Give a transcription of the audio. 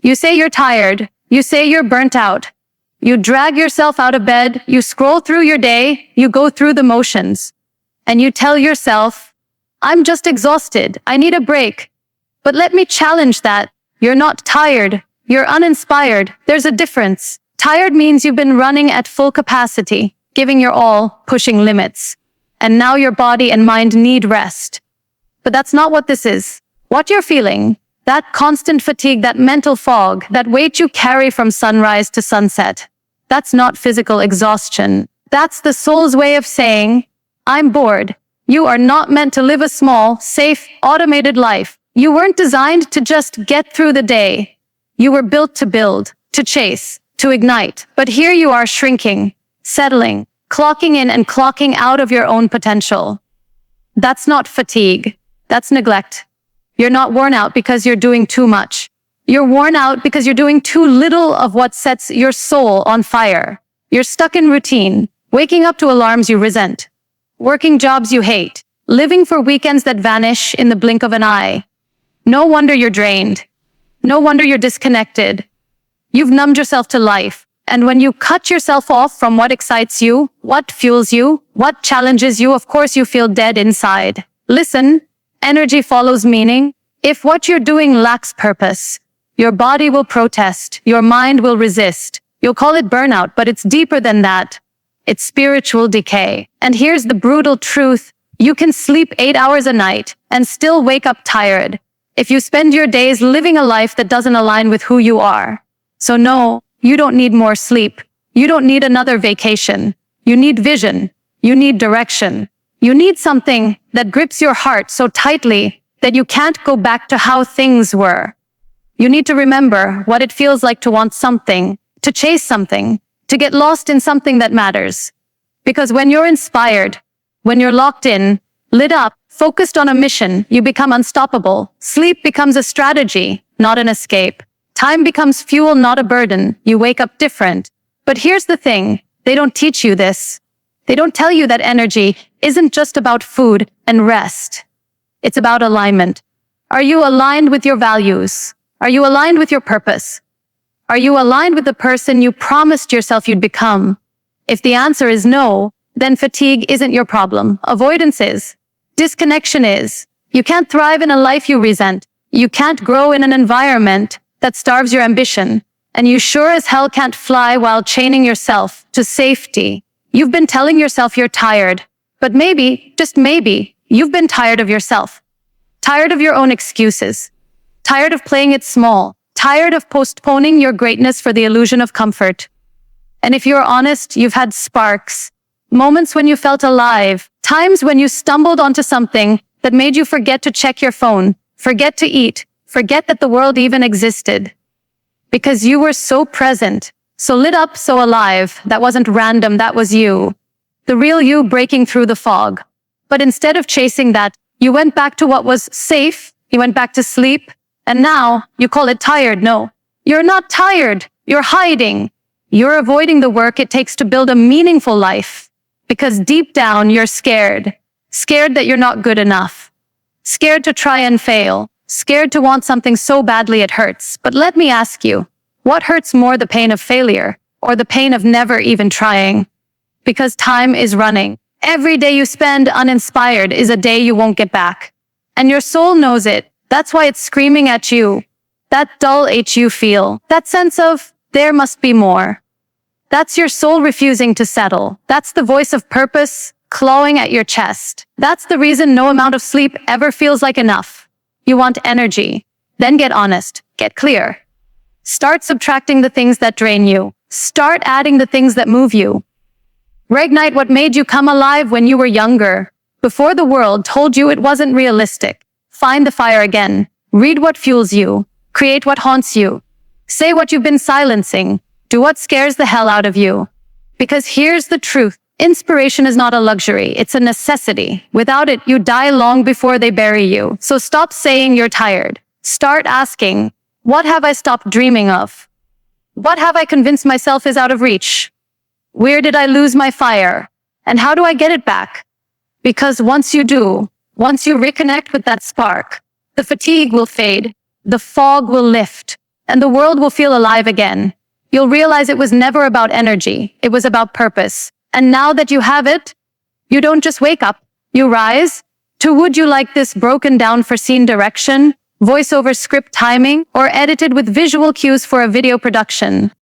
You say you're tired. You say you're burnt out. You drag yourself out of bed. You scroll through your day. You go through the motions. And you tell yourself, I'm just exhausted. I need a break. But let me challenge that. You're not tired. You're uninspired. There's a difference. Tired means you've been running at full capacity, giving your all, pushing limits. And now your body and mind need rest. But that's not what this is. What you're feeling, that constant fatigue, that mental fog, that weight you carry from sunrise to sunset, that's not physical exhaustion. That's the soul's way of saying, I'm bored. You are not meant to live a small, safe, automated life. You weren't designed to just get through the day. You were built to build, to chase, to ignite. But here you are shrinking, settling, clocking in and clocking out of your own potential. That's not fatigue. That's neglect. You're not worn out because you're doing too much. You're worn out because you're doing too little of what sets your soul on fire. You're stuck in routine, waking up to alarms you resent, working jobs you hate, living for weekends that vanish in the blink of an eye. No wonder you're drained. No wonder you're disconnected. You've numbed yourself to life. And when you cut yourself off from what excites you, what fuels you, what challenges you, of course you feel dead inside. Listen, energy follows meaning. If what you're doing lacks purpose, your body will protest, your mind will resist. You'll call it burnout, but it's deeper than that. It's spiritual decay. And here's the brutal truth. You can sleep 8 hours a night and still wake up tired if you spend your days living a life that doesn't align with who you are. So no, you don't need more sleep. You don't need another vacation. You need vision. You need direction. You need something that grips your heart so tightly that you can't go back to how things were. You need to remember what it feels like to want something, to chase something, to get lost in something that matters. Because when you're inspired, when you're locked in, lit up, focused on a mission, you become unstoppable. Sleep becomes a strategy, not an escape. Time becomes fuel, not a burden. You wake up different. But here's the thing. They don't teach you this. They don't tell you that energy isn't just about food and rest. It's about alignment. Are you aligned with your values? Are you aligned with your purpose? Are you aligned with the person you promised yourself you'd become? If the answer is no, then fatigue isn't your problem. Avoidance is. Disconnection is. You can't thrive in a life you resent. You can't grow in an environment that starves your ambition. And you sure as hell can't fly while chaining yourself to safety. You've been telling yourself you're tired. But maybe, just maybe, you've been tired of yourself. Tired of your own excuses. Tired of playing it small. Tired of postponing your greatness for the illusion of comfort. And if you're honest, you've had sparks. Moments when you felt alive. Times when you stumbled onto something that made you forget to check your phone. Forget to eat. Forget that the world even existed. Because you were so present, so lit up, so alive. That wasn't random, that was you. The real you breaking through the fog. But instead of chasing that, you went back to what was safe. You went back to sleep. And now, you call it tired. No, you're not tired. You're hiding. You're avoiding the work it takes to build a meaningful life. Because deep down, you're scared. Scared that you're not good enough. Scared to try and fail. Scared to want something so badly it hurts. But let me ask you, what hurts more, the pain of failure or the pain of never even trying? Because time is running. Every day you spend uninspired is a day you won't get back. And your soul knows it. That's why it's screaming at you. That dull ache you feel. That sense of, there must be more. That's your soul refusing to settle. That's the voice of purpose clawing at your chest. That's the reason no amount of sleep ever feels like enough. You want energy. Then get honest. Get clear. Start subtracting the things that drain you. Start adding the things that move you. Reignite what made you come alive when you were younger, before the world told you it wasn't realistic. Find the fire again. Read what fuels you. Create what haunts you. Say what you've been silencing. Do what scares the hell out of you. Because here's the truth. Inspiration is not a luxury. It's a necessity. Without it, you die long before they bury you. So stop saying you're tired. Start asking, what have I stopped dreaming of? What have I convinced myself is out of reach? Where did I lose my fire? And how do I get it back? Because once you do, once you reconnect with that spark, the fatigue will fade, the fog will lift, and the world will feel alive again. You'll realize it was never about energy, it was about purpose. And now that you have it, you don't just wake up, you rise to would you like this broken down for scene direction, voiceover script timing, or edited with visual cues for a video production.